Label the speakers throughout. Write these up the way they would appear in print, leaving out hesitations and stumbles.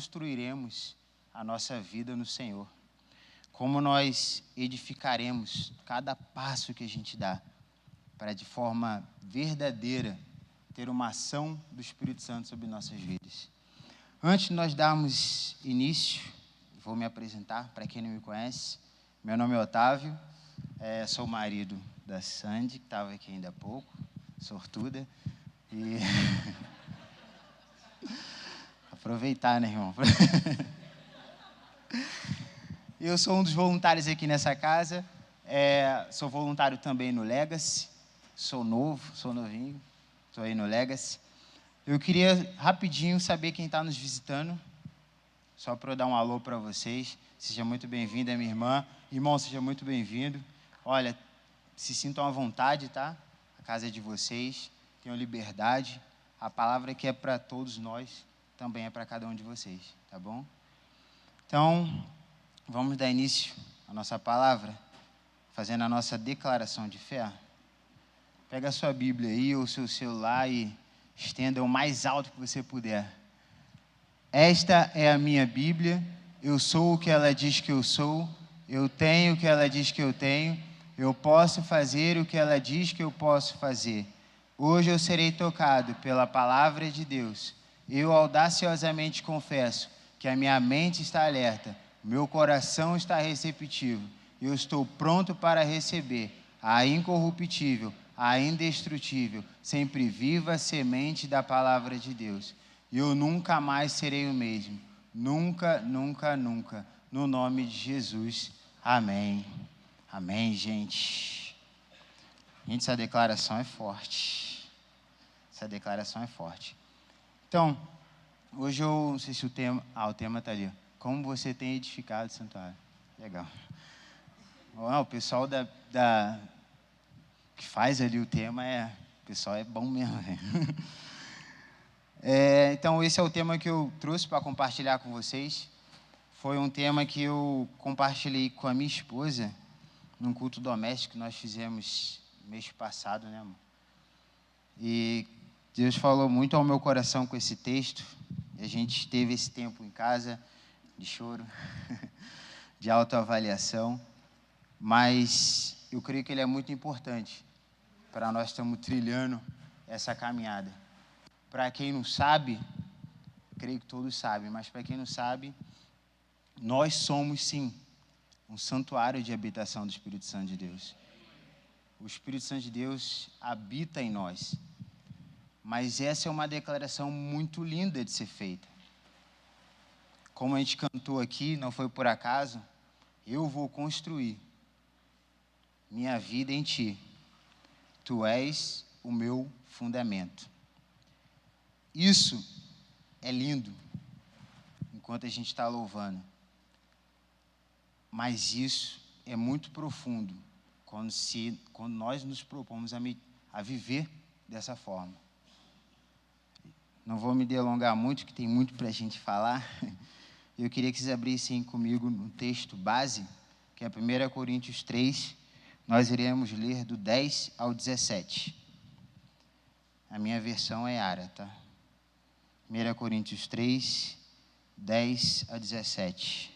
Speaker 1: construiremos a nossa vida no Senhor, como nós edificaremos cada passo que a gente dá, para de forma verdadeira ter uma ação do Espírito Santo sobre nossas vidas. Antes de nós darmos início, vou me apresentar para quem não me conhece. Meu nome é Otávio, sou marido da Sandy, que estava aqui ainda há pouco, sortuda. E aproveitar, né, irmão? Eu sou um dos voluntários aqui nessa casa, sou voluntário também no Legacy, sou novinho, estou aí no Legacy. Eu queria rapidinho saber quem está nos visitando, só para eu dar um alô para vocês. Seja muito bem-vinda, minha irmã. Irmão, seja muito bem-vindo. Olha, se sintam à vontade, tá? A casa é de vocês, tenham liberdade. A palavra que é para todos nós também é para cada um de vocês, tá bom? Então, vamos dar início à nossa palavra, fazendo a nossa declaração de fé. Pega a sua Bíblia aí, ou o seu celular e estenda o mais alto que você puder. Esta é a minha Bíblia, eu sou o que ela diz que eu sou, eu tenho o que ela diz que eu tenho, eu posso fazer o que ela diz que eu posso fazer. Hoje eu serei tocado pela palavra de Deus. Eu audaciosamente confesso que a minha mente está alerta, meu coração está receptivo, eu estou pronto para receber a incorruptível, a indestrutível, sempre viva semente da palavra de Deus. Eu nunca mais serei o mesmo. Nunca, nunca, nunca. No nome de Jesus. Amém. Amém, gente. Gente, essa declaração é forte. Essa declaração é forte. Então, hoje eu não sei se o tema... o tema está ali. Como você tem edificado o santuário. Legal. O pessoal que faz ali o tema, o pessoal é bom mesmo. Então, esse é o tema que eu trouxe para compartilhar com vocês. Foi um tema que eu compartilhei com a minha esposa num culto doméstico que nós fizemos mês passado, né, amor? E Deus falou muito ao meu coração com esse texto. A gente teve esse tempo em casa de choro, de autoavaliação, mas eu creio que ele é muito importante para nós estarmos trilhando essa caminhada. Para quem não sabe, creio que todos sabem, mas para quem não sabe, nós somos sim um santuário de habitação do Espírito Santo de Deus. O Espírito Santo de Deus habita em nós. Mas essa é uma declaração muito linda de ser feita. Como a gente cantou aqui, não foi por acaso, eu vou construir minha vida em ti. Tu és o meu fundamento. Isso é lindo, enquanto a gente está louvando. Mas isso é muito profundo, quando nós nos propomos a viver dessa forma. Não vou me delongar muito, que tem muito para a gente falar. Eu queria que vocês abrissem comigo no texto base, que é 1 Coríntios 3. Nós iremos ler do 10 ao 17. A minha versão é Ara, tá? 1 Coríntios 3, 10 a 17.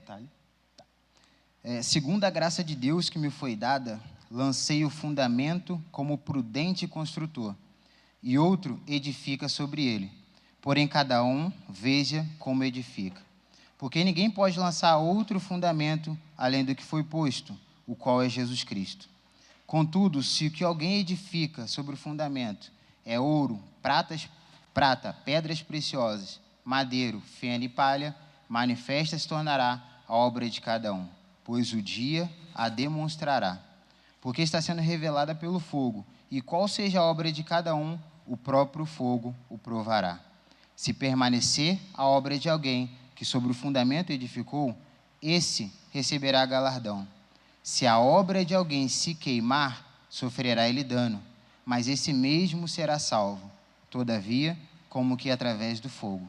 Speaker 1: Tá ali? Tá. Segundo a graça de Deus que me foi dada, lancei o fundamento como prudente construtor, e outro edifica sobre ele. Porém, cada um veja como edifica. Porque ninguém pode lançar outro fundamento além do que foi posto, o qual é Jesus Cristo. Contudo, se o que alguém edifica sobre o fundamento é ouro, prata, pedras preciosas, madeiro, feno e palha, manifesta se tornará a obra de cada um, pois o dia a demonstrará. Porque está sendo revelada pelo fogo, e qual seja a obra de cada um, o próprio fogo o provará. Se permanecer a obra de alguém que sobre o fundamento edificou, esse receberá galardão. Se a obra de alguém se queimar, sofrerá ele dano, mas esse mesmo será salvo, todavia, como que através do fogo.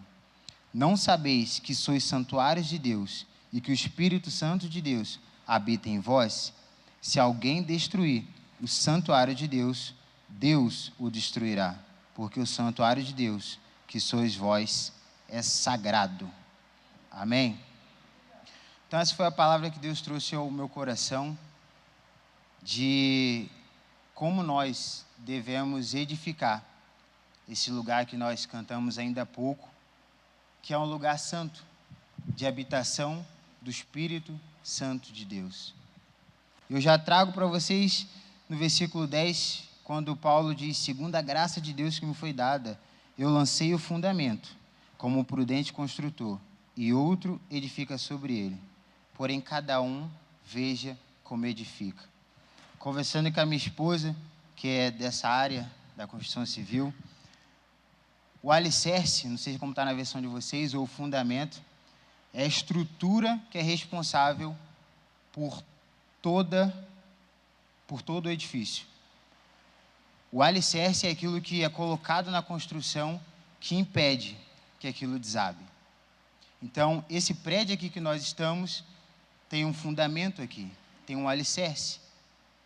Speaker 1: Não sabeis que sois santuários de Deus e que o Espírito Santo de Deus habita em vós? Se alguém destruir o santuário de Deus, Deus o destruirá, porque o santuário de Deus, que sois vós, é sagrado. Amém? Então essa foi a palavra que Deus trouxe ao meu coração, de como nós devemos edificar esse lugar que nós cantamos ainda há pouco, que é um lugar santo, de habitação do Espírito Santo de Deus. Eu já trago para vocês no versículo 10, quando Paulo diz: segundo a graça de Deus que me foi dada, eu lancei o fundamento, como um prudente construtor, e outro edifica sobre ele. Porém, cada um veja como edifica. Conversando com a minha esposa, que é dessa área da construção civil, o alicerce, não sei como está na versão de vocês, ou o fundamento, é a estrutura que é responsável por todo o edifício. O alicerce é aquilo que é colocado na construção que impede que aquilo desabe. Então, esse prédio aqui que nós estamos tem um fundamento aqui, tem um alicerce.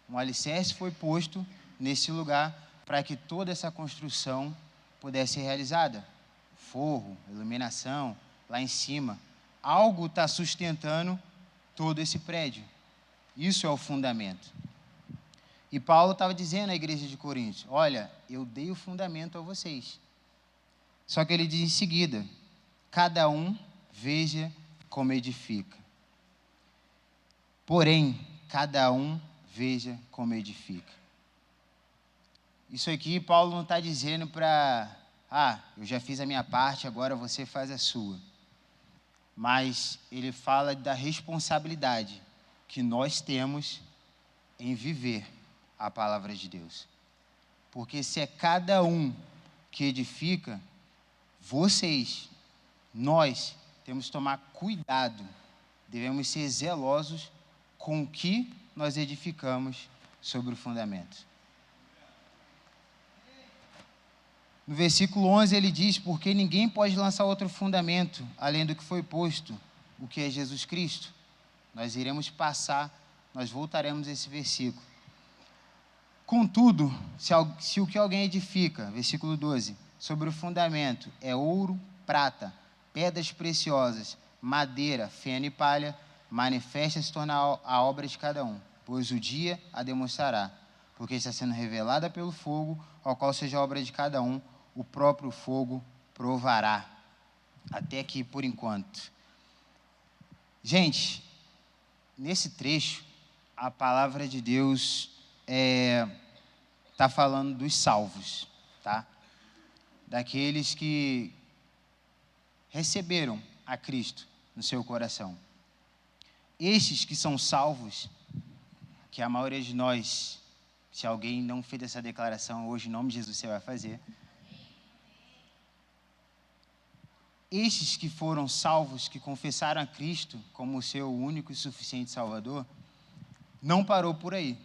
Speaker 1: Um alicerce foi posto nesse lugar para que toda essa construção pudesse ser realizada. Forro, iluminação, lá em cima. Algo está sustentando todo esse prédio. Isso é o fundamento. E Paulo estava dizendo à igreja de Corinto: olha, eu dei o fundamento a vocês. Só que ele diz em seguida: cada um veja como edifica. Porém, cada um veja como edifica. Isso aqui Paulo não está dizendo para, eu já fiz a minha parte, agora você faz a sua. Mas ele fala da responsabilidade que nós temos em viver a palavra de Deus. Porque se é cada um que edifica, nós temos que tomar cuidado, devemos ser zelosos com o que nós edificamos sobre o fundamento. No versículo 11 ele diz: porque ninguém pode lançar outro fundamento, além do que foi posto, o que é Jesus Cristo. Nós iremos passar, nós voltaremos a esse versículo. Contudo, se o que alguém edifica, versículo 12, sobre o fundamento é ouro, prata, pedras preciosas, madeira, feno e palha, manifesta-se tornar a obra de cada um, pois o dia a demonstrará, porque está sendo revelada pelo fogo, ao qual seja a obra de cada um, o próprio fogo provará. Até aqui por enquanto. Gente, nesse trecho, a palavra de Deus está falando dos salvos, tá? Daqueles que receberam a Cristo no seu coração. Estes que são salvos, que a maioria de nós, se alguém não fez essa declaração hoje, em nome de Jesus você vai fazer. Estes que foram salvos, que confessaram a Cristo como o seu único e suficiente Salvador, não parou por aí.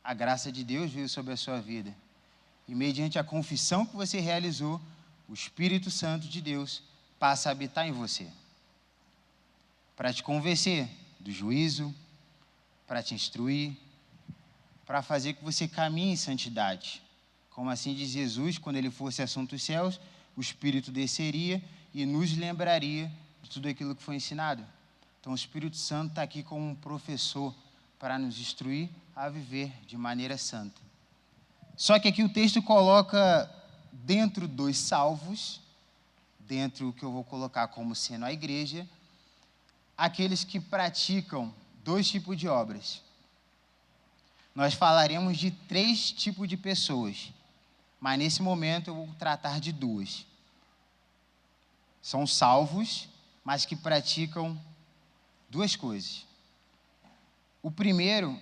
Speaker 1: A graça de Deus veio sobre a sua vida. E mediante a confissão que você realizou, o Espírito Santo de Deus passa a habitar em você. Para te convencer do juízo, para te instruir, para fazer que você caminhe em santidade. Como assim diz Jesus, quando ele fosse assunto dos céus, o Espírito desceria e nos lembraria de tudo aquilo que foi ensinado. Então o Espírito Santo está aqui como um professor para nos instruir a viver de maneira santa. Só que aqui o texto coloca dentro dos salvos, dentro do que eu vou colocar como sendo a igreja, aqueles que praticam 2 tipos de obras. Nós falaremos de 3 tipos de pessoas, mas nesse momento eu vou tratar de 2. São salvos, mas que praticam 2 coisas. O primeiro,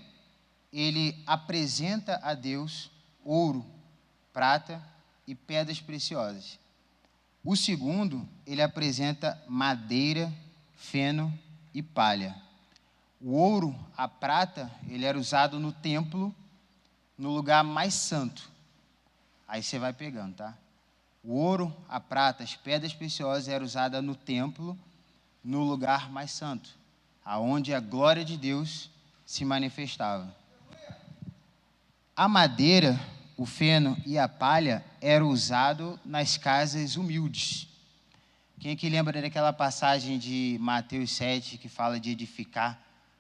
Speaker 1: ele apresenta a Deus ouro, prata e pedras preciosas. O segundo, ele apresenta madeira, feno e palha. O ouro, a prata, ele era usado no templo, no lugar mais santo. Aí você vai pegando, tá? O ouro, a prata, as pedras preciosas eram usadas no templo, no lugar mais santo, aonde a glória de Deus se manifestava. A madeira o feno e a palha eram usados nas casas humildes. Quem aqui lembra daquela passagem de Mateus 7, que fala de edificar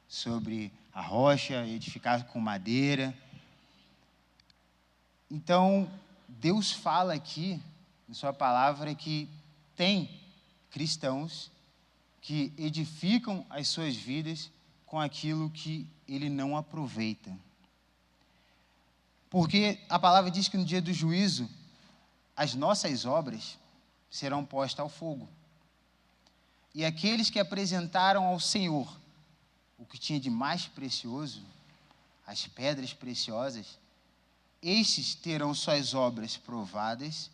Speaker 1: sobre a rocha, edificar com madeira? Então, Deus fala aqui, em sua palavra, que tem cristãos que edificam as suas vidas com aquilo que ele não aproveita. Porque a palavra diz que no dia do juízo, as nossas obras serão postas ao fogo. E aqueles que apresentaram ao Senhor o que tinha de mais precioso, as pedras preciosas, estes terão suas obras provadas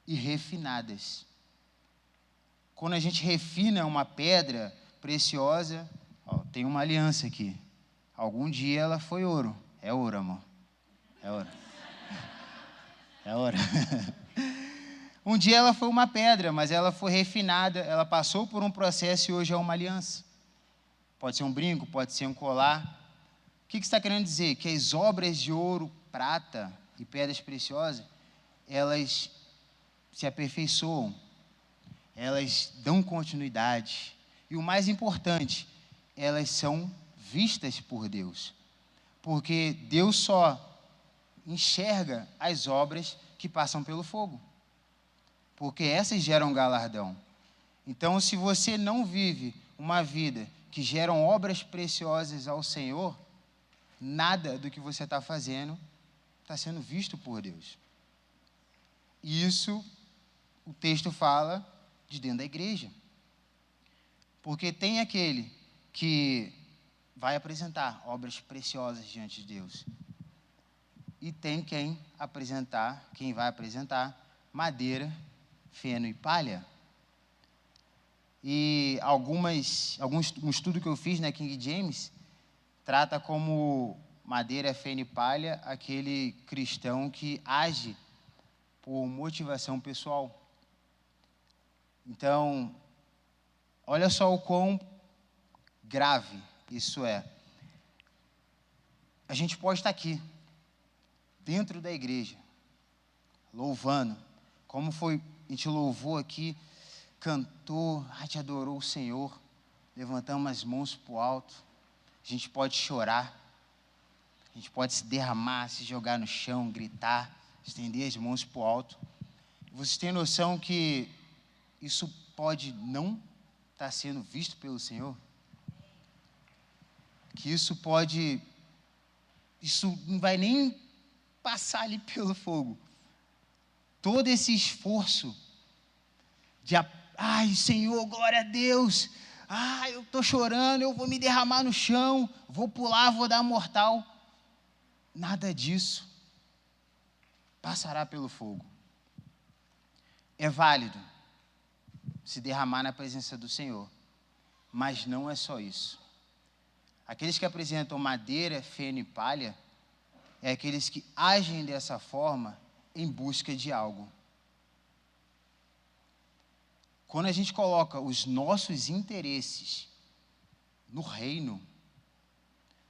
Speaker 1: e refinadas. Quando a gente refina uma pedra preciosa, tem uma aliança aqui. Algum dia ela foi ouro. É ouro, amor. É ouro. É ouro. Um dia ela foi uma pedra, mas ela foi refinada, ela passou por um processo e hoje é uma aliança. Pode ser um brinco, pode ser um colar. O que está querendo dizer? Que as obras de ouro, prata e pedras preciosas, elas se aperfeiçoam, elas dão continuidade. E o mais importante, elas são vistas por Deus. Porque Deus só enxerga as obras que passam pelo fogo. Porque essas geram galardão. Então, se você não vive uma vida que geram obras preciosas ao Senhor, nada do que você está fazendo está sendo visto por Deus. E isso, o texto fala de dentro da igreja. Porque tem aquele que vai apresentar obras preciosas diante de Deus. E tem quem vai apresentar madeira, feno e palha. E um estudo que eu fiz na King James trata como madeira, feno e palha aquele cristão que age por motivação pessoal. Então, olha só o quão grave isso é. A gente pode estar aqui, dentro da igreja, louvando, como foi, a gente louvou aqui, cantou, a gente adorou o Senhor, levantamos as mãos para o alto, a gente pode chorar, a gente pode se derramar, se jogar no chão, gritar, estender as mãos para o alto. Vocês têm noção que isso pode não estar sendo visto pelo Senhor? Que isso não vai nem passar ali pelo fogo. Todo esse esforço de, ai, Senhor, glória a Deus, eu estou chorando, eu vou me derramar no chão, vou pular, vou dar mortal. Nada disso passará pelo fogo. É válido se derramar na presença do Senhor, mas não é só isso. Aqueles que apresentam madeira, feno e palha, é aqueles que agem dessa forma em busca de algo. Quando a gente coloca os nossos interesses no reino,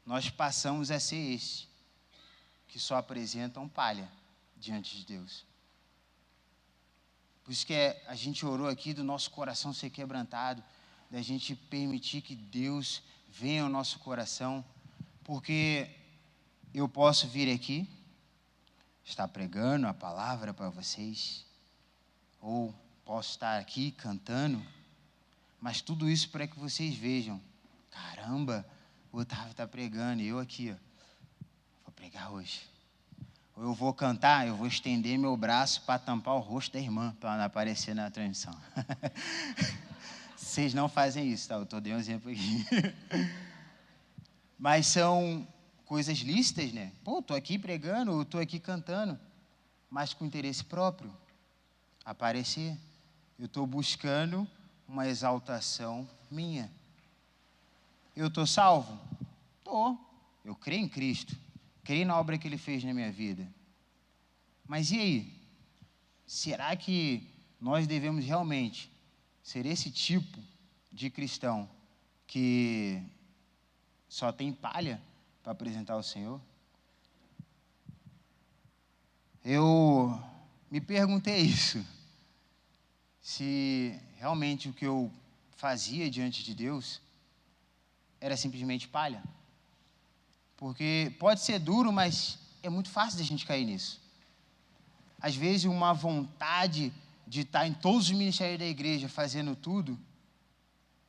Speaker 1: nós passamos a ser esse, que só apresentam palha diante de Deus. Por isso que a gente orou aqui do nosso coração ser quebrantado, da gente permitir que Deus venha ao nosso coração, porque eu posso vir aqui, estar pregando a palavra para vocês, ou posso estar aqui cantando, mas tudo isso para que vocês vejam, caramba, o Otávio está pregando e eu aqui, vou pregar hoje. Ou eu vou cantar, eu vou estender meu braço para tampar o rosto da irmã, para não aparecer na transmissão. Vocês não fazem isso, tá? Eu estou dando um exemplo aqui. Mas são coisas lícitas, né? Pô, estou aqui pregando, eu estou aqui cantando, mas com interesse próprio. Aparecer. Eu estou buscando uma exaltação minha. Eu estou salvo? Estou. Eu creio em Cristo. Creio na obra que Ele fez na minha vida. Mas e aí? Será que nós devemos realmente ser esse tipo de cristão que só tem palha para apresentar ao Senhor? Eu me perguntei isso, se realmente o que eu fazia diante de Deus era simplesmente palha. Porque pode ser duro, mas é muito fácil da gente cair nisso. Às vezes, uma vontade de estar em todos os ministérios da igreja fazendo tudo,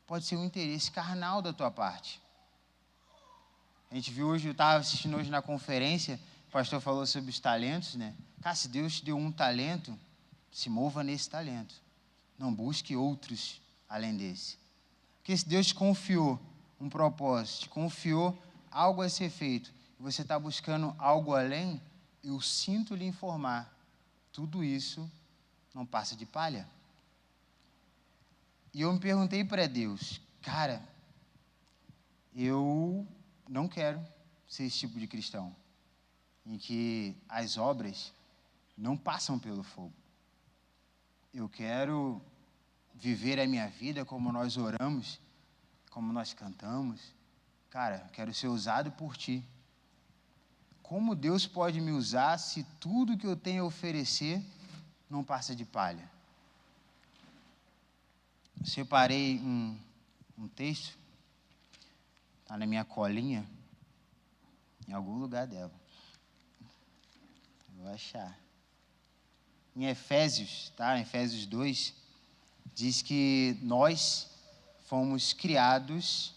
Speaker 1: pode ser um interesse carnal da tua parte. A gente viu hoje, eu estava assistindo hoje na conferência, o pastor falou sobre os talentos, né? Cara, se Deus te deu um talento, se mova nesse talento. Não busque outros além desse. Porque se Deus te confiou um propósito, te confiou algo a ser feito, e você está buscando algo além, eu sinto lhe informar, tudo isso não passa de palha. E eu me perguntei para Deus, cara, eu não quero ser esse tipo de cristão, em que as obras não passam pelo fogo. Eu quero viver a minha vida como nós oramos, como nós cantamos. Cara, quero ser usado por Ti. Como Deus pode me usar se tudo que eu tenho a oferecer não passa de palha? Separei um texto, está na minha colinha, em algum lugar dela. Vou achar. Em Efésios, tá? Em Efésios 2, diz que nós fomos criados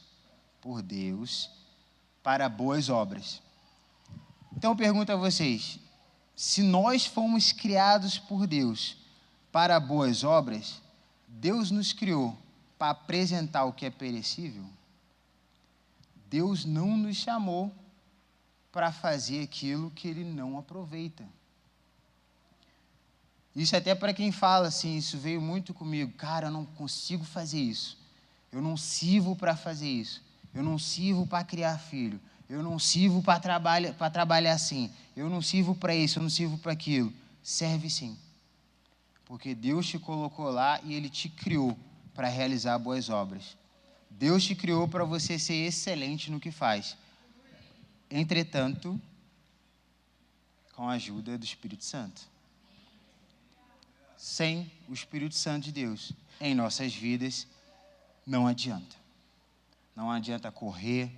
Speaker 1: por Deus para boas obras. Então eu pergunto a vocês, se nós fomos criados por Deus para boas obras, Deus nos criou para apresentar o que é perecível? Deus não nos chamou para fazer aquilo que Ele não aproveita. Isso até para quem fala assim, isso veio muito comigo. Cara, eu não consigo fazer isso. Eu não sirvo para fazer isso. Eu não sirvo para criar filho. Eu não sirvo para trabalhar assim. Eu não sirvo para isso, eu não sirvo para aquilo. Serve sim. Porque Deus te colocou lá e Ele te criou para realizar boas obras. Deus te criou para você ser excelente no que faz. Entretanto, com a ajuda do Espírito Santo. Sem o Espírito Santo de Deus em nossas vidas, não adianta. Não adianta correr,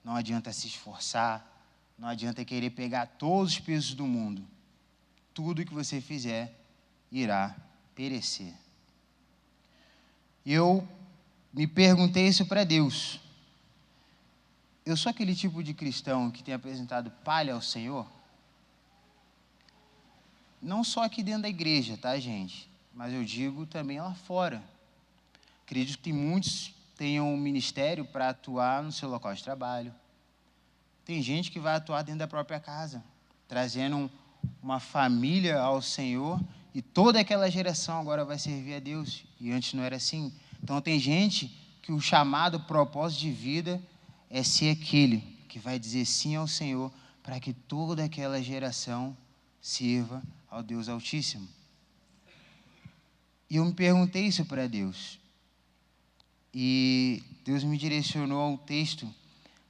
Speaker 1: não adianta se esforçar, não adianta querer pegar todos os pesos do mundo. Tudo que você fizer irá perecer. E eu me perguntei isso para Deus. Eu sou aquele tipo de cristão que tem apresentado palha ao Senhor? Não só aqui dentro da igreja, tá, gente? Mas eu digo também lá fora. Acredito que muitos tenham um ministério para atuar no seu local de trabalho. Tem gente que vai atuar dentro da própria casa, trazendo uma família ao Senhor, e toda aquela geração agora vai servir a Deus, e antes não era assim. Então tem gente que o chamado, o propósito de vida é ser aquele que vai dizer sim ao Senhor, para que toda aquela geração sirva ao Deus Altíssimo. E eu me perguntei isso para Deus. E Deus me direcionou ao texto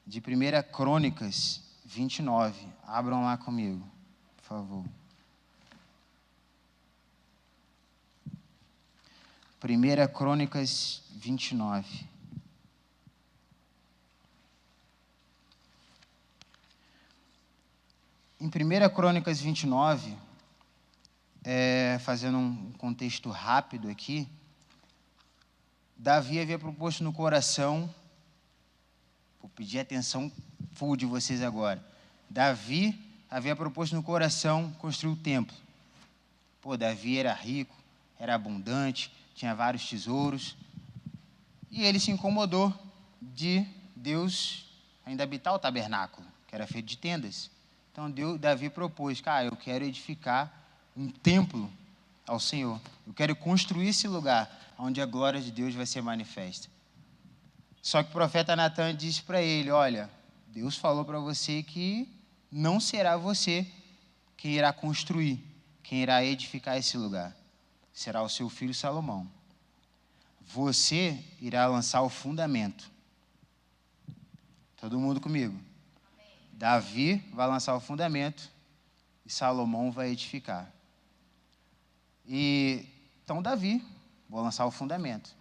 Speaker 1: de 1 Crônicas 29. Abram lá comigo, por favor. 1 Crônicas 29. Em 1 Crônicas 29, fazendo um contexto rápido aqui, Davi havia proposto no coração, vou pedir atenção full de vocês agora. Davi havia proposto no coração construir o templo. Davi era rico, era abundante, tinha vários tesouros. E ele se incomodou de Deus ainda habitar o tabernáculo, que era feito de tendas. Então Davi propôs, cara, eu quero edificar um templo ao Senhor. Eu quero construir esse lugar onde a glória de Deus vai ser manifesta. Só que o profeta Natan disse para ele, olha, Deus falou para você que não será você quem irá construir, quem irá edificar esse lugar. Será o seu filho Salomão. Você irá lançar o fundamento. Todo mundo comigo? Davi vai lançar o fundamento e Salomão vai edificar. E então Davi, vou lançar o fundamento.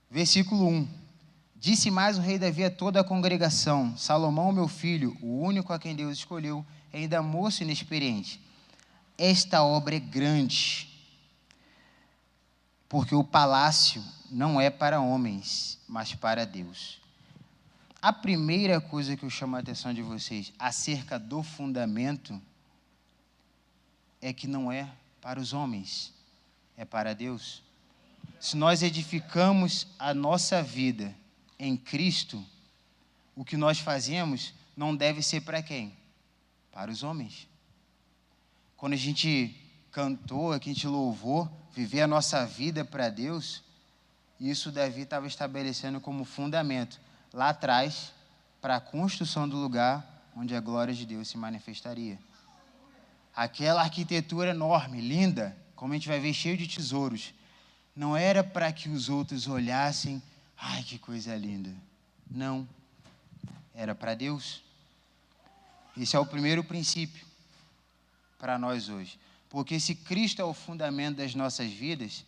Speaker 1: Versículo 1. Disse mais o rei Davi a toda a congregação: Salomão, meu filho, o único a quem Deus escolheu, é ainda moço e inexperiente. Esta obra é grande, porque o palácio não é para homens, mas para Deus. A primeira coisa que eu chamo a atenção de vocês acerca do fundamento é que não é para os homens, é para Deus. Se nós edificamos a nossa vida em Cristo, o que nós fazemos não deve ser para quem? Para os homens. Quando a gente cantou, que a gente louvou, viver a nossa vida para Deus, isso Davi estava estabelecendo como fundamento lá atrás para a construção do lugar onde a glória de Deus se manifestaria. Aquela arquitetura enorme, linda, como a gente vai ver, cheio de tesouros, não era para que os outros olhassem, ai, que coisa linda. Não, era para Deus. Esse é o primeiro princípio para nós hoje. Porque se Cristo é o fundamento das nossas vidas,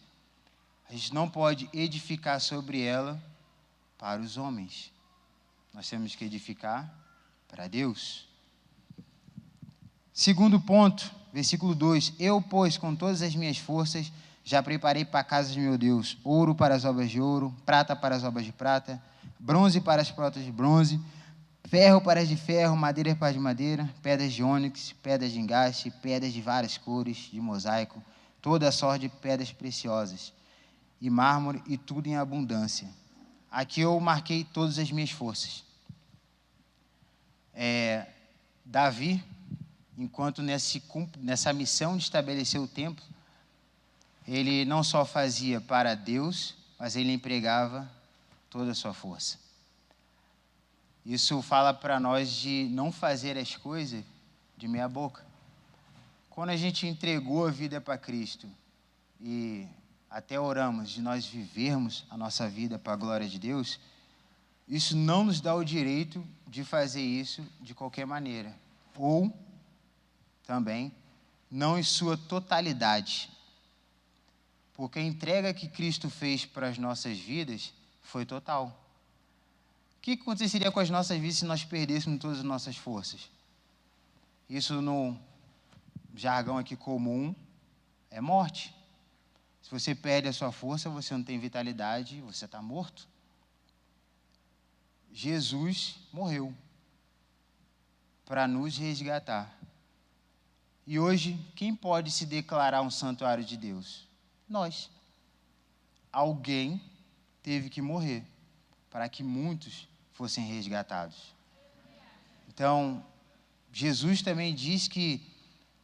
Speaker 1: a gente não pode edificar sobre ela para os homens. Nós temos que edificar para Deus. Segundo ponto, versículo 2. Eu, pois, com todas as minhas forças, já preparei para a casa de meu Deus ouro para as obras de ouro, prata para as obras de prata, bronze para as portas de bronze, ferro para as de ferro, madeira para as de madeira, pedras de ônix, pedras de engaste, pedras de várias cores, de mosaico, toda a sorte de pedras preciosas, e mármore, e tudo em abundância. Aqui eu marquei todas as minhas forças. Davi, enquanto nessa missão de estabelecer o templo, ele não só fazia para Deus, mas ele empregava toda a sua força. Isso fala para nós de não fazer as coisas de meia boca. Quando a gente entregou a vida para Cristo e até oramos de nós vivermos a nossa vida para a glória de Deus, isso não nos dá o direito de fazer isso de qualquer maneira. Ou, também, não em sua totalidade. Porque a entrega que Cristo fez para as nossas vidas foi total. O que aconteceria com as nossas vidas se nós perdêssemos todas as nossas forças? Isso no jargão aqui comum é morte. Se você perde a sua força, você não tem vitalidade, você está morto. Jesus morreu para nos resgatar. E hoje, quem pode se declarar um santuário de Deus? Nós. Alguém teve que morrer para que muitos fossem resgatados. Então, Jesus também diz que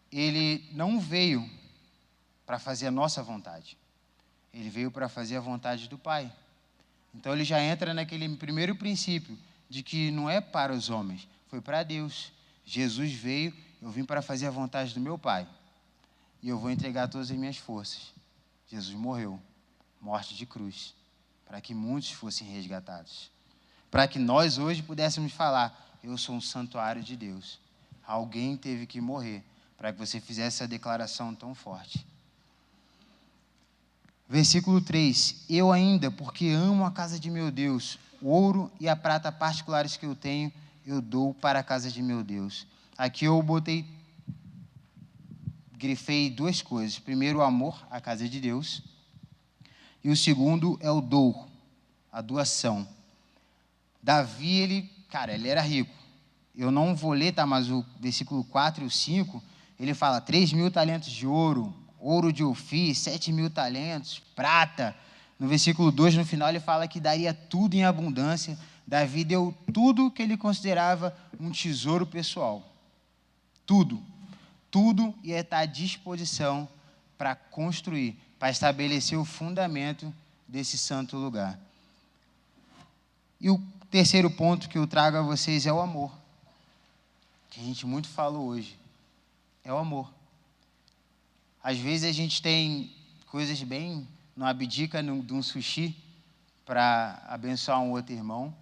Speaker 1: ele não veio para fazer a nossa vontade. Ele veio para fazer a vontade do Pai. Então, ele já entra naquele primeiro princípio de que não é para os homens, foi para Deus. Jesus veio, eu vim para fazer a vontade do meu Pai. E eu vou entregar todas as minhas forças. Jesus morreu, morte de cruz, para que muitos fossem resgatados. Para que nós hoje pudéssemos falar, eu sou um santuário de Deus. Alguém teve que morrer para que você fizesse essa declaração tão forte. Versículo 3. Eu ainda, porque amo a casa de meu Deus, o ouro e a prata particulares que eu tenho, eu dou para a casa de meu Deus. Aqui eu grifei duas coisas. Primeiro, o amor à casa de Deus. E o segundo é o dou, a doação. Davi, ele era rico. Eu não vou ler, tá? Mas o versículo 4 e o 5, ele fala 3.000 talentos de ouro, ouro de Ofir, 7.000 talentos, prata. No versículo 2, no final, ele fala que daria tudo em abundância. Davi deu tudo que ele considerava um tesouro pessoal. Tudo. Tudo ia estar à disposição para construir, para estabelecer o fundamento desse santo lugar. E o terceiro ponto que eu trago a vocês é o amor, que a gente muito falou hoje. É o amor. Às vezes a gente tem coisas bem, não abdica de um sushi para abençoar um outro irmão,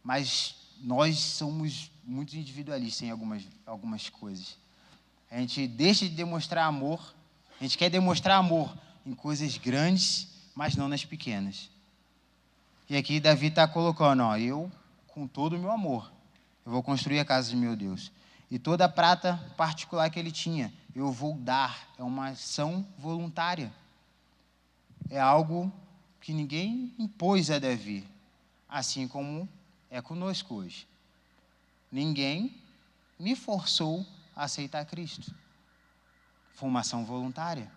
Speaker 1: mas nós somos muito individualistas em algumas coisas. A gente deixa de demonstrar amor, a gente quer demonstrar amor em coisas grandes, mas não nas pequenas. E aqui Davi está colocando, ó, eu, com todo o meu amor, eu vou construir a casa de meu Deus. E toda a prata particular que ele tinha, eu vou dar. É uma ação voluntária. É algo que ninguém impôs a Davi, assim como é conosco hoje. Ninguém me forçou a aceitar Cristo. Foi uma ação voluntária.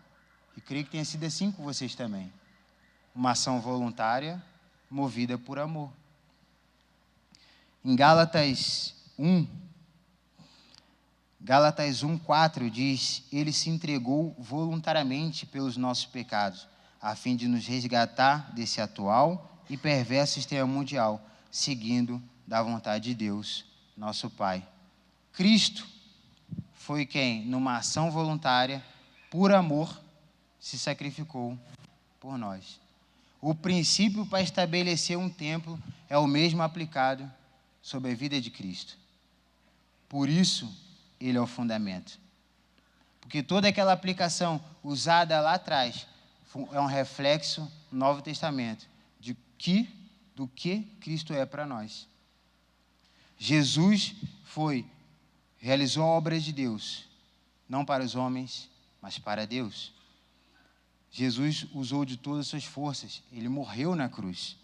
Speaker 1: E creio que tenha sido assim com vocês também. Uma ação voluntária movida por amor. Em Gálatas 1:4 diz: Ele se entregou voluntariamente pelos nossos pecados, a fim de nos resgatar desse atual e perverso sistema mundial, seguindo da vontade de Deus, nosso Pai. Cristo foi quem, numa ação voluntária, por amor, se sacrificou por nós. O princípio para estabelecer um templo é o mesmo aplicado sobre a vida de Cristo. Por isso, ele é o fundamento. Porque toda aquela aplicação usada lá atrás é um reflexo no Novo Testamento do que Cristo é para nós. Jesus realizou a obra de Deus, não para os homens, mas para Deus. Jesus usou de todas as suas forças, ele morreu na cruz.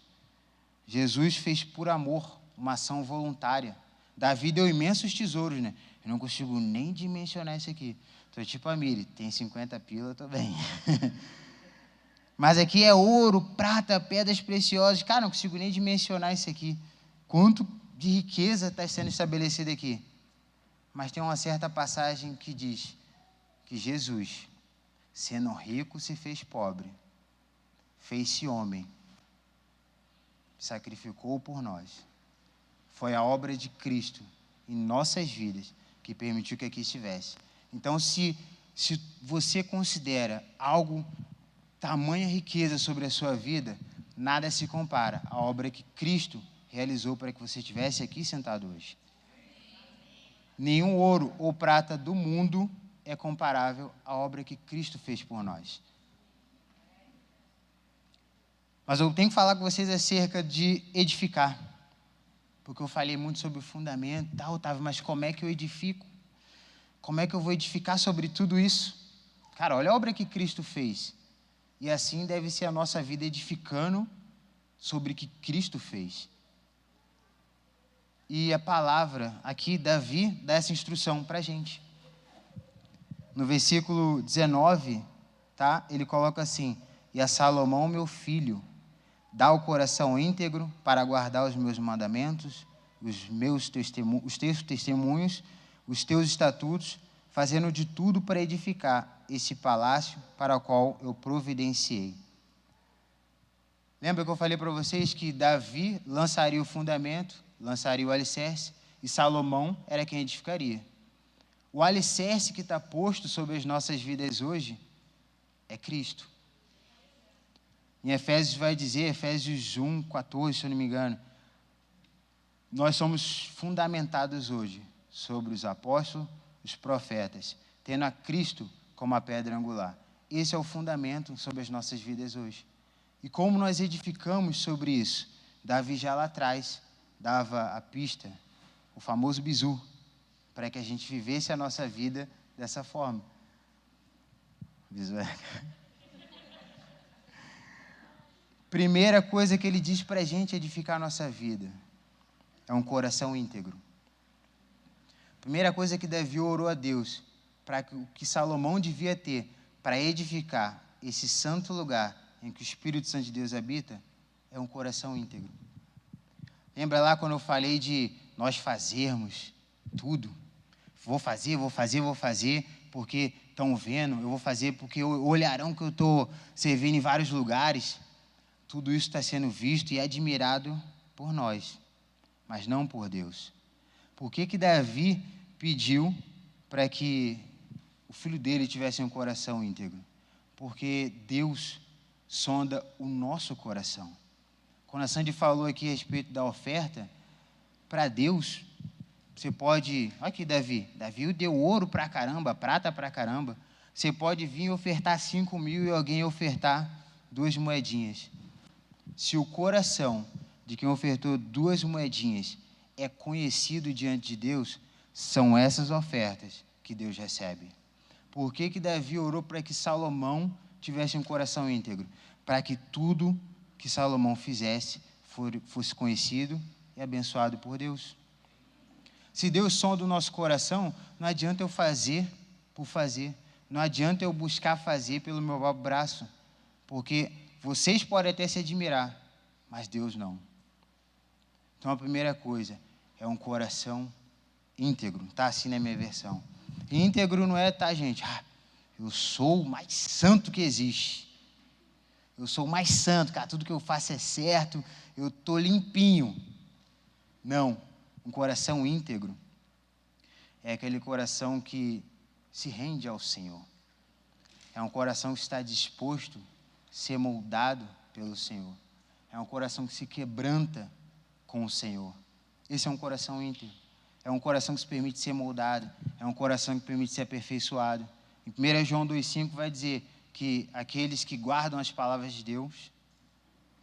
Speaker 1: Jesus fez por amor, uma ação voluntária. Davi deu imensos tesouros, né? Eu não consigo nem dimensionar isso aqui. Estou tipo a Miri, tem 50 pila, estou bem. Mas aqui é ouro, prata, pedras preciosas. Cara, não consigo nem dimensionar isso aqui. Quanto de riqueza está sendo estabelecida aqui. Mas tem uma certa passagem que diz que Jesus, sendo rico, se fez pobre. Fez-se homem. Sacrificou por nós. Foi a obra de Cristo em nossas vidas que permitiu que aqui estivesse. Então, se você considera algo, tamanha riqueza sobre a sua vida, nada se compara à obra que Cristo realizou para que você estivesse aqui sentado hoje. Nenhum ouro ou prata do mundo é comparável à obra que Cristo fez por nós. Mas eu tenho que falar com vocês acerca de edificar. Porque eu falei muito sobre o fundamento e tal, Otávio, mas como é que eu edifico? Como é que eu vou edificar sobre tudo isso? Cara, olha a obra que Cristo fez. E assim deve ser a nossa vida edificando sobre o que Cristo fez. E a palavra aqui, Davi, dá essa instrução para a gente. No versículo 19, tá? Ele coloca assim: E a Salomão, meu filho, dá o coração íntegro para guardar os meus mandamentos, os teus testemunhos, os teus estatutos, fazendo de tudo para edificar esse palácio para o qual eu providenciei. Lembra que eu falei para vocês que Davi lançaria o fundamento, lançaria o alicerce, e Salomão era quem edificaria. O alicerce que está posto sobre as nossas vidas hoje é Cristo. Em Efésios vai dizer, Efésios 1:14, se eu não me engano, nós somos fundamentados hoje sobre os apóstolos, os profetas, tendo a Cristo como a pedra angular. Esse é o fundamento sobre as nossas vidas hoje. E como nós edificamos sobre isso? Davi já lá atrás dava a pista, o famoso bizu, para que a gente vivesse a nossa vida dessa forma. Bizu é... Primeira coisa que ele diz para a gente edificar a nossa vida é um coração íntegro. Primeira coisa que Davi orou a Deus, para que o que Salomão devia ter para edificar esse santo lugar em que o Espírito Santo de Deus habita, é um coração íntegro. Lembra lá quando eu falei de nós fazermos tudo? Vou fazer, porque estão vendo, eu vou fazer porque olharão que eu estou servindo em vários lugares. Tudo isso está sendo visto e admirado por nós, mas não por Deus. Por que Davi pediu para que o filho dele tivesse um coração íntegro? Porque Deus sonda o nosso coração. Quando a Sandy falou aqui a respeito da oferta, para Deus, Você pode, olha aqui Davi deu ouro pra caramba, prata pra caramba. Você pode vir ofertar 5.000 e alguém ofertar 2 moedinhas. Se o coração de quem ofertou 2 moedinhas é conhecido diante de Deus, são essas ofertas que Deus recebe. Por que Davi orou para que Salomão tivesse um coração íntegro? Para que tudo que Salomão fizesse fosse conhecido e abençoado por Deus. Se Deus sonda o nosso coração, não adianta eu fazer por fazer. Não adianta eu buscar fazer pelo meu próprio braço. Porque vocês podem até se admirar, mas Deus não. Então a primeira coisa é um coração íntegro. Está assim na minha versão. Íntegro não é, tá, gente? Eu sou o mais santo que existe. Eu sou o mais santo, cara. Tudo que eu faço é certo. Eu estou limpinho. Não. Um coração íntegro é aquele coração que se rende ao Senhor. É um coração que está disposto a ser moldado pelo Senhor. É um coração que se quebranta com o Senhor. Esse é um coração íntegro. É um coração que se permite ser moldado. É um coração que permite ser aperfeiçoado. Em 1 João 2,5 vai dizer que aqueles que guardam as palavras de Deus,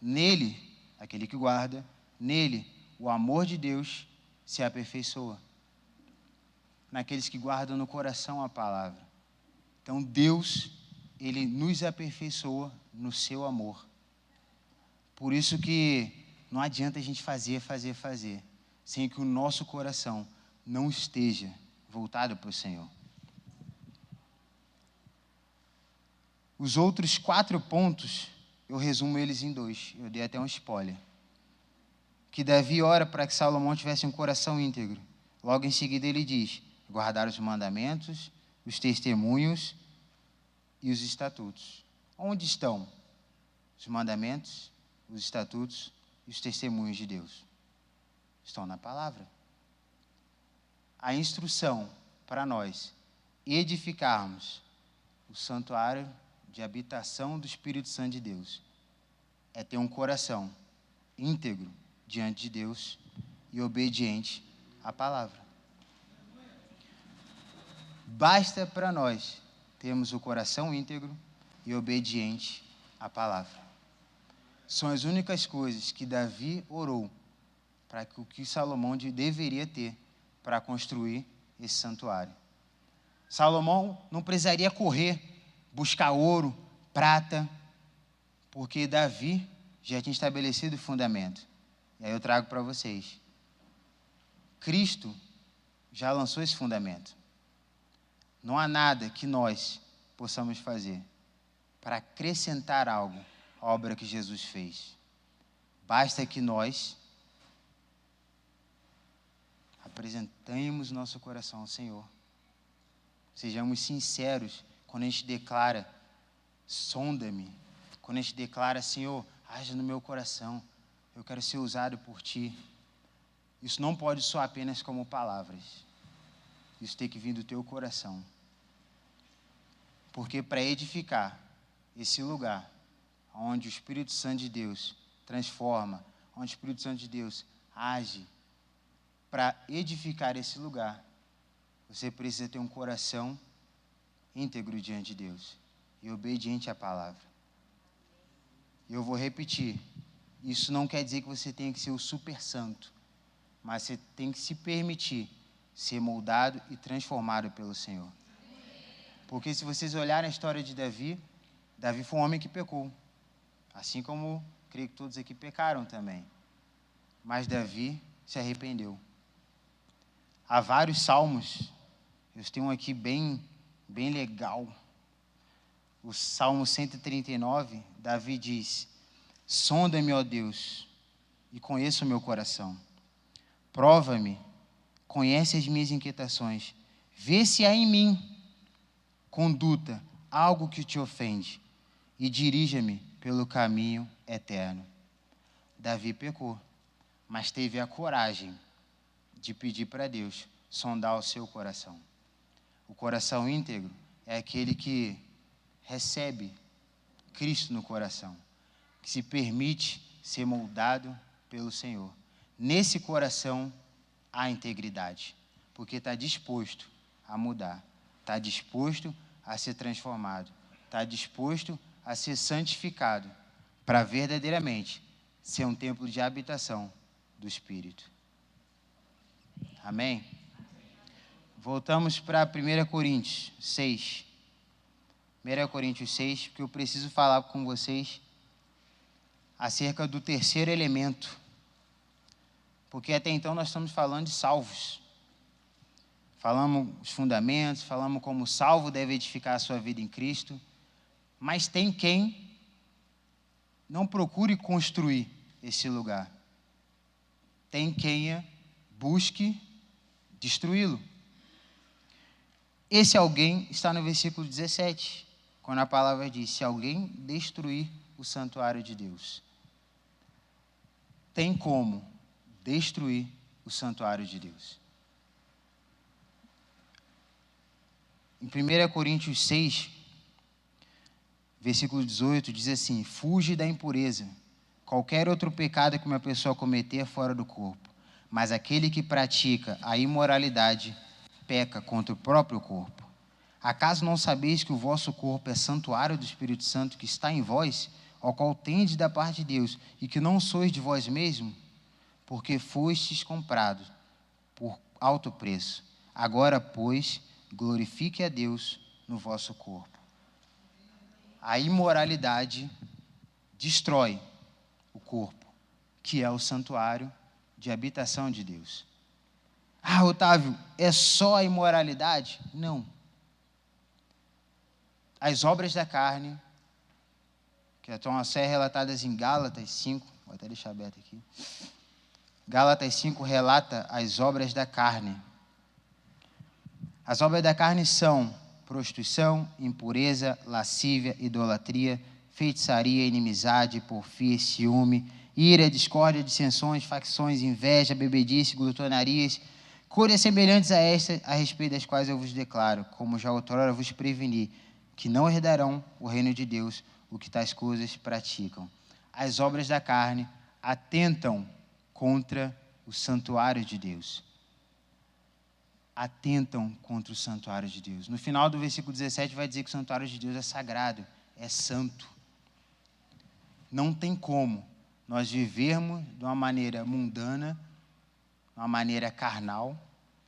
Speaker 1: nele, aquele que guarda, nele, o amor de Deus se aperfeiçoa. Naqueles que guardam no coração a palavra. Então Deus, Ele nos aperfeiçoa no seu amor. Por isso que não adianta a gente fazer, sem que o nosso coração não esteja voltado para o Senhor. Os outros 4 pontos, eu resumo eles em 2. Eu dei até um spoiler. Que Davi ora para que Salomão tivesse um coração íntegro. Logo em seguida ele diz: guardar os mandamentos, os testemunhos e os estatutos. Onde estão os mandamentos, os estatutos e os testemunhos de Deus? Estão na palavra. A instrução para nós edificarmos o santuário de habitação do Espírito Santo de Deus é ter um coração íntegro diante de Deus e obediente à palavra. Basta para nós termos o coração íntegro e obediente à palavra. São as únicas coisas que Davi orou para que o que Salomão deveria ter para construir esse santuário. Salomão não precisaria correr, buscar ouro, prata, porque Davi já tinha estabelecido o fundamento. E aí eu trago para vocês. Cristo já lançou esse fundamento. Não há nada que nós possamos fazer para acrescentar algo à obra que Jesus fez. Basta que nós apresentemos nosso coração ao Senhor. Sejamos sinceros quando a gente declara: sonda-me. Quando a gente declara: Senhor, haja no meu coração. Eu quero ser usado por Ti. Isso não pode soar apenas como palavras. Isso tem que vir do teu coração. Porque para edificar esse lugar, onde o Espírito Santo de Deus transforma, onde o Espírito Santo de Deus age, para edificar esse lugar, você precisa ter um coração íntegro diante de Deus e obediente à palavra. Eu vou repetir. Isso não quer dizer que você tenha que ser o super santo, mas você tem que se permitir ser moldado e transformado pelo Senhor. Porque se vocês olharem a história de Davi, Davi foi um homem que pecou. Assim como creio que todos aqui pecaram também. Mas Davi se arrependeu. Há vários salmos. Eu tenho um aqui bem legal. O Salmo 139, Davi diz: sonda-me, ó Deus, e conheça o meu coração. Prova-me, conhece as minhas inquietações. Vê se há em mim conduta, algo que te ofende, e dirija-me pelo caminho eterno. Davi pecou, mas teve a coragem de pedir para Deus sondar o seu coração. O coração íntegro é aquele que recebe Cristo no coração, que se permite ser moldado pelo Senhor. Nesse coração há integridade. porque está disposto a mudar, está disposto a ser transformado, está disposto a ser santificado, para verdadeiramente ser um templo de habitação do Espírito. Amém? Voltamos para 1 Coríntios 6. 1 Coríntios 6, porque eu preciso falar com vocês acerca do terceiro elemento. Porque até então nós estamos falando de salvos. Falamos os fundamentos, falamos como o salvo deve edificar a sua vida em Cristo. Mas tem quem não procure construir esse lugar. Tem quem busque destruí-lo. Esse alguém está no versículo 17, quando a palavra diz: se alguém destruir o santuário de Deus. Tem como destruir o santuário de Deus. Em 1 Coríntios 6, versículo 18, diz assim: fuge da impureza. Qualquer outro pecado que uma pessoa cometer fora do corpo, mas aquele que pratica a imoralidade peca contra o próprio corpo. Acaso não sabeis que o vosso corpo é santuário do Espírito Santo que está em vós, ao qual tendes da parte de Deus, e que não sois de vós mesmos? Porque fostes comprados por alto preço. Agora, pois, glorifique a Deus no vosso corpo. A imoralidade destrói o corpo, que é o santuário de habitação de Deus. Ah, Otávio, é só a imoralidade? Não. As obras da carne, que estão a ser relatadas em Gálatas 5, vou até deixar aberto aqui. Gálatas 5 relata as obras da carne. As obras da carne são prostituição, impureza, lascívia, idolatria, feitiçaria, inimizade, porfia, ciúme, ira, discórdia, dissensões, facções, inveja, bebedice, glutonarias, coisas semelhantes a estas, a respeito das quais eu vos declaro, como já outrora vos preveni, que não herdarão o reino de Deus o que tais coisas praticam. As obras da carne atentam contra o santuário de Deus. Atentam contra o santuário de Deus. No final do versículo 17 vai dizer que o santuário de Deus é sagrado, é santo. Não tem como nós vivermos de uma maneira mundana, de uma maneira carnal,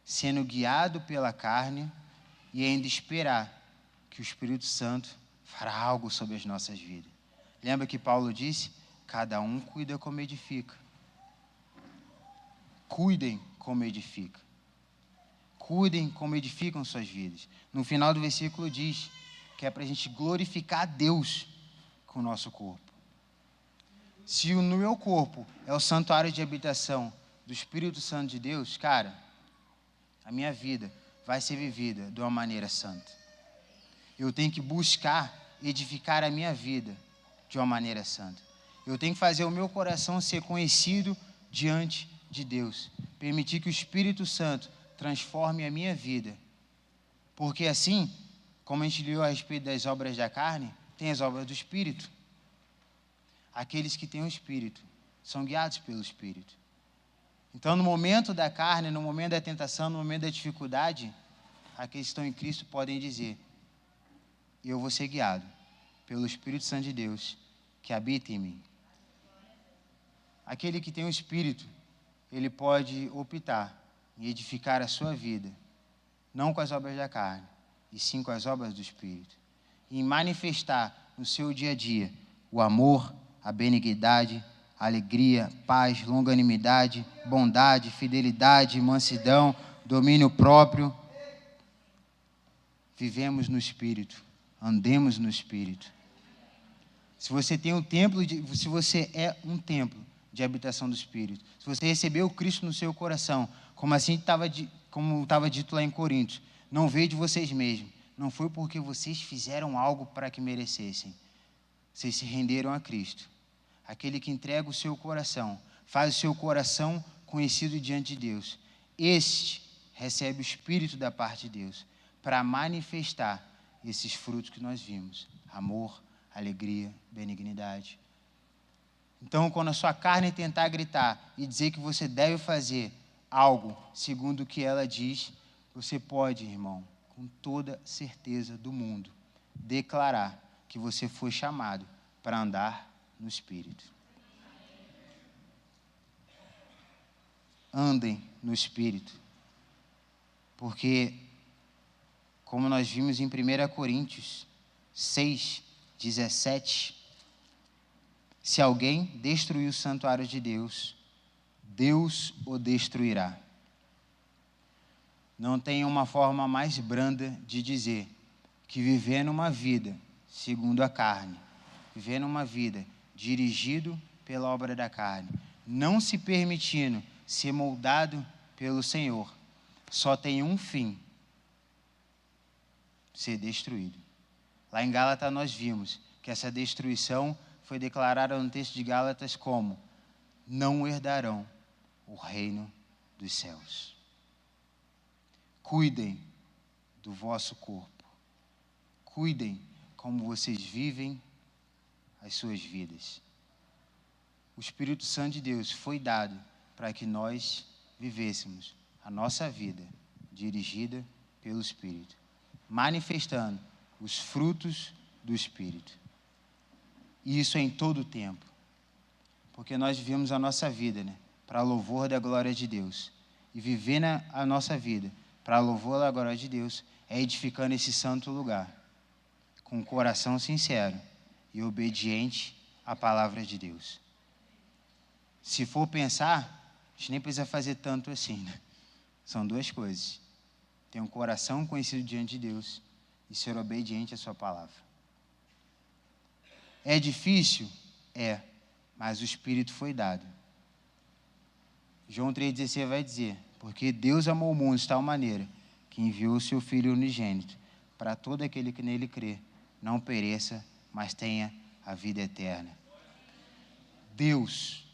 Speaker 1: sendo guiado pela carne e ainda esperar que o Espírito Santo fará algo sobre as nossas vidas. Lembra que Paulo disse? Cada um cuida como edifica. Cuidem como edifica. Cuidem como edificam suas vidas. No final do versículo diz que é para a gente glorificar a Deus com o nosso corpo. Se o meu corpo é o santuário de habitação do Espírito Santo de Deus, cara, a minha vida vai ser vivida de uma maneira santa. Eu tenho que buscar edificar a minha vida de uma maneira santa. Eu tenho que fazer o meu coração ser conhecido diante de Deus. Permitir que o Espírito Santo transforme a minha vida. Porque assim, como a gente leu a respeito das obras da carne, tem as obras do Espírito. Aqueles que têm o Espírito são guiados pelo Espírito. Então, no momento da carne, no momento da tentação, no momento da dificuldade, aqueles que estão em Cristo podem dizer: eu vou ser guiado pelo Espírito Santo de Deus que habita em mim. Aquele que tem o Espírito, ele pode optar em edificar a sua vida, não com as obras da carne, e sim com as obras do Espírito. E em manifestar no seu dia a dia o amor, a benignidade, a alegria, paz, longanimidade, bondade, fidelidade, mansidão, domínio próprio. Vivemos no Espírito, andemos no Espírito. Se você tem um templo, se você é um templo de habitação do Espírito, se você recebeu Cristo no seu coração, como estava dito lá em Coríntios, não veio de vocês mesmos, não foi porque vocês fizeram algo para que merecessem. Vocês se renderam a Cristo. Aquele que entrega o seu coração, faz o seu coração conhecido diante de Deus. Este recebe o Espírito da parte de Deus para manifestar esses frutos que nós vimos: amor, alegria, benignidade. Então, quando a sua carne tentar gritar e dizer que você deve fazer algo segundo o que ela diz, você pode, irmão, com toda certeza do mundo, declarar que você foi chamado para andar no Espírito. Andem no Espírito. Porque, como nós vimos em 1 Coríntios 6, 17, se alguém destruir o santuário de Deus, Deus o destruirá. Não tem uma forma mais branda de dizer que vivendo uma vida segundo a carne, vivendo uma vida dirigido pela obra da carne, não se permitindo ser moldado pelo Senhor, só tem um fim: ser destruído. Lá em Gálatas nós vimos que essa destruição foi declarada no texto de Gálatas como: não herdarão o reino dos céus. Cuidem do vosso corpo. Cuidem como vocês vivem as suas vidas. O Espírito Santo de Deus foi dado para que nós vivêssemos a nossa vida dirigida pelo Espírito, manifestando os frutos do Espírito. E isso é em todo o tempo. Porque nós vivemos a nossa vida, para louvor da glória de Deus. E viver a nossa vida para louvor da glória de Deus é edificando esse santo lugar, com um coração sincero e obediente à palavra de Deus. Se for pensar, a gente nem precisa fazer tanto assim, São duas coisas: ter um coração conhecido diante de Deus e ser obediente à sua palavra. É difícil? É, mas o Espírito foi dado. João 3,16 vai dizer: porque Deus amou o mundo de tal maneira que enviou o seu Filho unigênito, para todo aquele que nele crê, não pereça, mas tenha a vida eterna. Deus,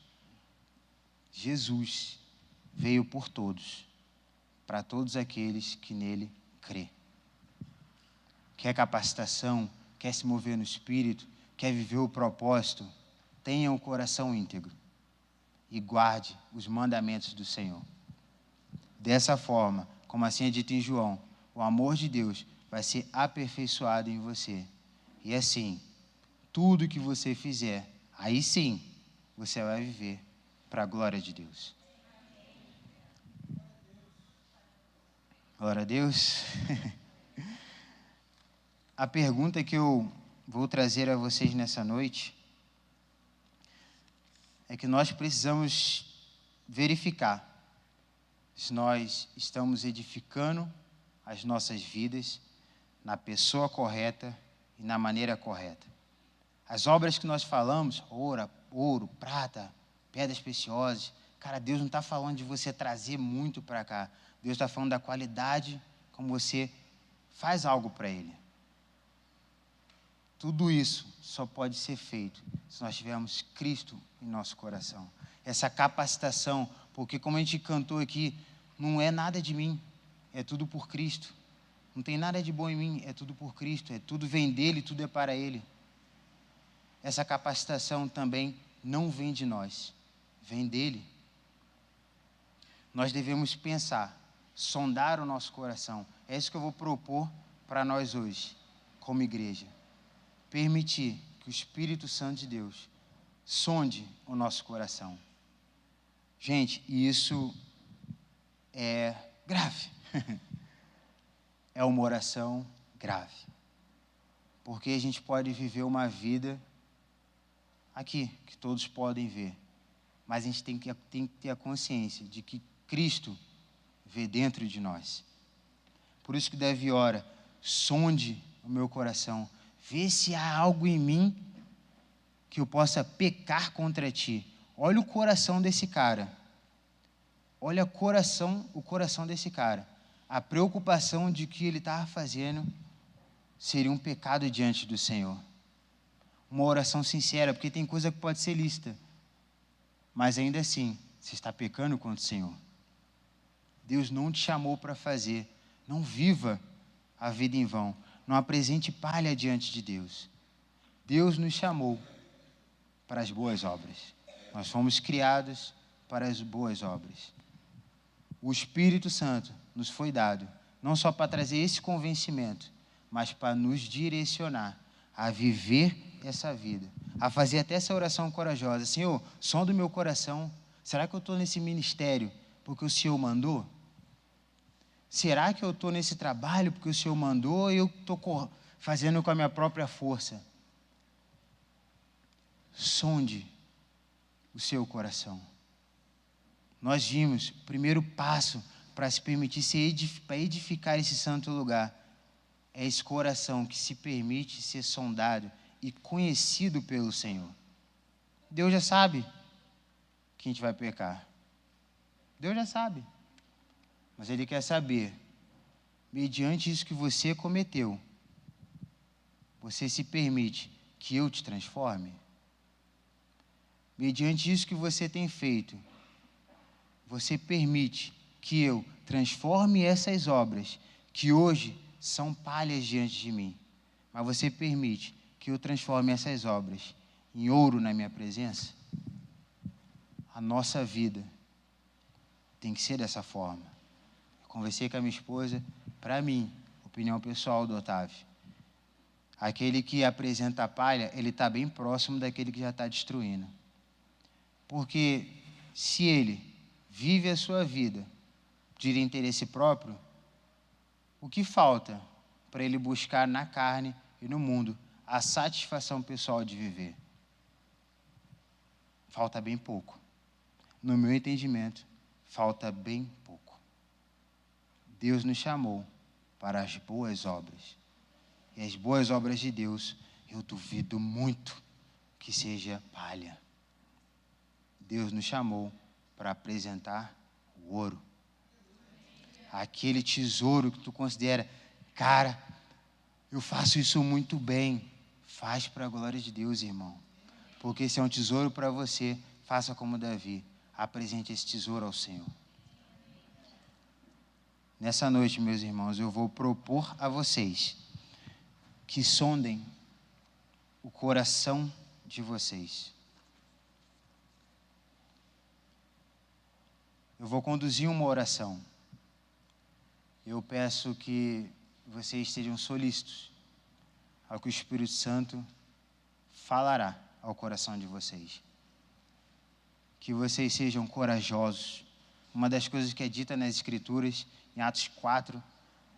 Speaker 1: Jesus, veio por todos, para todos aqueles que nele crê. Quer capacitação, quer se mover no Espírito, quer viver o propósito, tenha o coração íntegro e guarde os mandamentos do Senhor. Dessa forma, como assim é dito em João, o amor de Deus vai ser aperfeiçoado em você. E assim, tudo que você fizer, aí sim, você vai viver para a glória de Deus. Glória a Deus. A pergunta que eu vou trazer a vocês nessa noite é que nós precisamos verificar se nós estamos edificando as nossas vidas na pessoa correta e na maneira correta. As obras que nós falamos, ouro, prata, pedras preciosas, cara, Deus não está falando de você trazer muito para cá. Deus está falando da qualidade como você faz algo para Ele. Tudo isso só pode ser feito se nós tivermos Cristo em nosso coração. Essa capacitação, porque como a gente cantou aqui, não é nada de mim, é tudo por Cristo. Não tem nada de bom em mim, é tudo por Cristo, é tudo vem dele, tudo é para Ele. Essa capacitação também não vem de nós, vem dele. Nós devemos pensar, sondar o nosso coração. É isso que eu vou propor para nós hoje, como igreja. Permitir que o Espírito Santo de Deus sonde o nosso coração. Gente, isso é grave. É uma oração grave. Porque a gente pode viver uma vida aqui, que todos podem ver. Mas a gente tem que ter a consciência de que Cristo vê dentro de nós. Por isso que deve orar, sonde o meu coração. Vê se há algo em mim que eu possa pecar contra ti. Olha o coração desse cara. Olha o coração desse cara. A preocupação de que ele estava fazendo seria um pecado diante do Senhor. Uma oração sincera, porque tem coisa que pode ser lícita. Mas ainda assim, você está pecando contra o Senhor. Deus não te chamou para fazer. Não viva a vida em vão. Não apresente palha diante de Deus. Deus nos chamou para as boas obras. Nós fomos criados para as boas obras. O Espírito Santo nos foi dado não só para trazer esse convencimento, mas para nos direcionar a viver essa vida, a fazer até essa oração corajosa. Senhor, som do meu coração, será que eu estou nesse ministério porque o Senhor mandou? Será que eu estou nesse trabalho porque o Senhor mandou e eu estou fazendo com a minha própria força? Sonde o seu coração. Nós vimos o primeiro passo para se permitir para edificar esse santo lugar é esse coração que se permite ser sondado e conhecido pelo Senhor. Deus já sabe que a gente vai pecar. Deus já sabe. Mas Ele quer saber, mediante isso que você cometeu, você se permite que eu te transforme? Mediante isso que você tem feito, você permite que eu transforme essas obras que hoje são palhas diante de mim, mas você permite que eu transforme essas obras em ouro na minha presença? A nossa vida tem que ser dessa forma. Eu conversei com a minha esposa, para mim, opinião pessoal do Otávio, aquele que apresenta a palha, ele está bem próximo daquele que já está destruindo. Porque se ele vive a sua vida de interesse próprio, o que falta para ele buscar na carne e no mundo a satisfação pessoal de viver? Falta bem pouco. No meu entendimento, falta bem pouco. Deus nos chamou para as boas obras. E as boas obras de Deus, eu duvido muito que seja palha. Deus nos chamou para apresentar o ouro. Aquele tesouro que tu considera, cara, eu faço isso muito bem. Faz para a glória de Deus, irmão. Porque se é um tesouro para você, faça como Davi. Apresente esse tesouro ao Senhor. Nessa noite, meus irmãos, eu vou propor a vocês que sondem o coração de vocês. Eu vou conduzir uma oração. Eu peço que vocês estejam solícitos ao que o Espírito Santo falará ao coração de vocês. Que vocês sejam corajosos. Uma das coisas que é dita nas Escrituras, em Atos 4,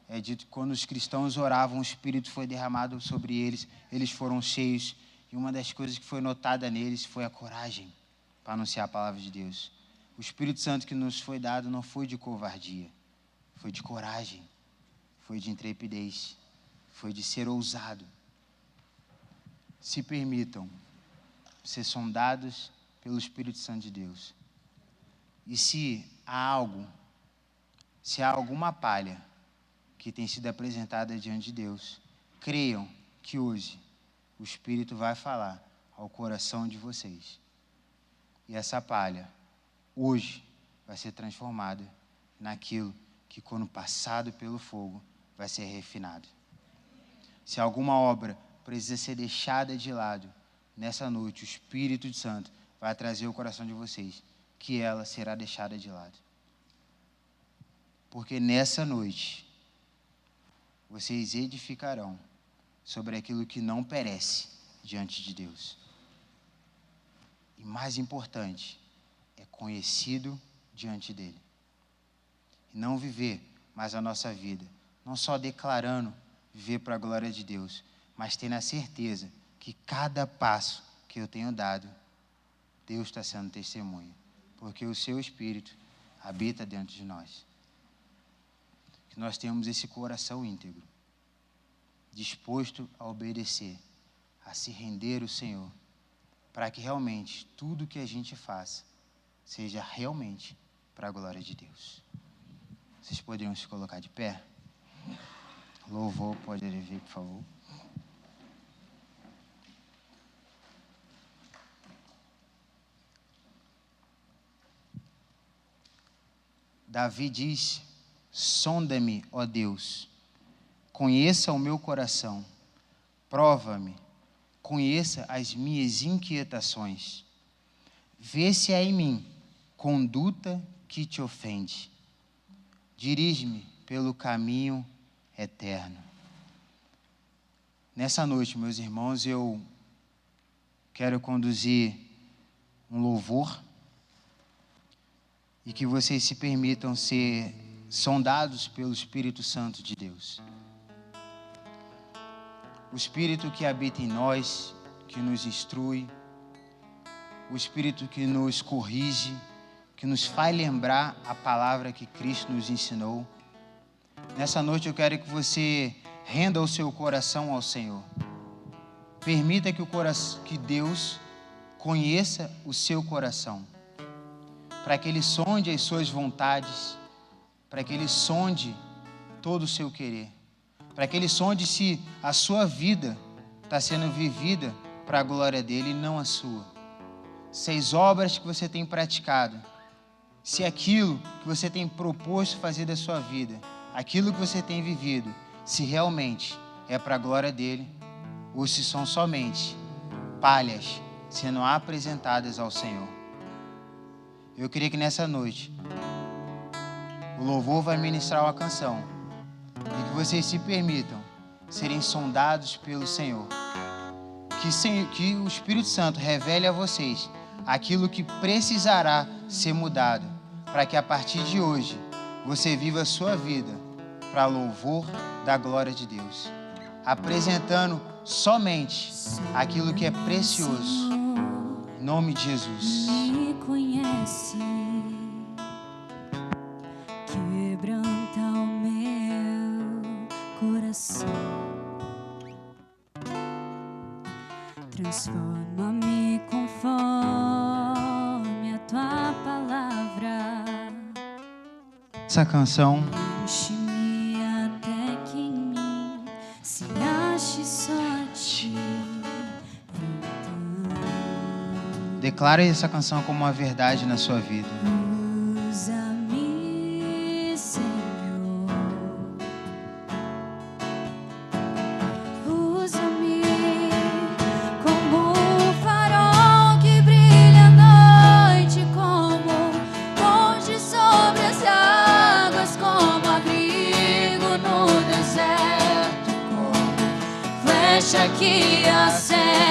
Speaker 1: é dito que quando os cristãos oravam, o Espírito foi derramado sobre eles, eles foram cheios. E uma das coisas que foi notada neles foi a coragem para anunciar a palavra de Deus. O Espírito Santo que nos foi dado não foi de covardia, foi de coragem, foi de intrepidez, foi de ser ousado. Se permitam ser sondados pelo Espírito Santo de Deus. E se há alguma palha que tem sido apresentada diante de Deus, creiam que hoje o Espírito vai falar ao coração de vocês. E essa palha, hoje, vai ser transformada naquilo que, quando passado pelo fogo, vai ser refinado. Se alguma obra precisa ser deixada de lado, nessa noite, o Espírito Santo vai trazer o coração de vocês, que ela será deixada de lado. Porque nessa noite, vocês edificarão sobre aquilo que não perece diante de Deus. E mais importante, é conhecido diante dele. E não viver mais a nossa vida, não só declarando viver para a glória de Deus, mas tendo a certeza que cada passo que eu tenho dado, Deus está sendo testemunha, porque o seu Espírito habita dentro de nós. Que nós tenhamos esse coração íntegro, disposto a obedecer, a se render ao Senhor, para que realmente tudo que a gente faça seja realmente para a glória de Deus. Vocês poderiam se colocar de pé? Louvor, pode vir, por favor. Davi diz: sonda-me, ó Deus, conheça o meu coração, prova-me, conheça as minhas inquietações, vê se há em mim conduta que te ofende. Dirige-me pelo caminho eterno. Nessa noite, meus irmãos, eu quero conduzir um louvor e que vocês se permitam ser sondados pelo Espírito Santo de Deus. O Espírito que habita em nós, que nos instrui, o Espírito que nos corrige, que nos faz lembrar a palavra que Cristo nos ensinou. Nessa noite eu quero que você renda o seu coração ao Senhor. Permita que Deus conheça o seu coração, para que Ele sonde as suas vontades, para que Ele sonde todo o seu querer, para que Ele sonde se a sua vida está sendo vivida para a glória dEle e não a sua. Se as obras que você tem praticado, se aquilo que você tem proposto fazer da sua vida, aquilo que você tem vivido, se realmente é para a glória dEle, ou se são somente palhas sendo apresentadas ao Senhor. Eu queria que nessa noite o louvor vai ministrar uma canção e que vocês se permitam serem sondados pelo Senhor. Que o Espírito Santo revele a vocês aquilo que precisará ser mudado, para que a partir de hoje você viva a sua vida para louvor da glória de Deus, apresentando somente aquilo que é precioso. Em nome de Jesus.
Speaker 2: Me conhece, quebranta o meu coração, transforma-me conforme a tua palavra.
Speaker 1: Essa canção
Speaker 2: Enche-me até que em mim se ache só ti.
Speaker 1: declare essa canção como uma verdade na sua vida.
Speaker 2: Usa-me, Senhor. Usa-me como um farol que brilha à noite, como ponte sobre as águas, como abrigo no deserto, como flecha que acerta.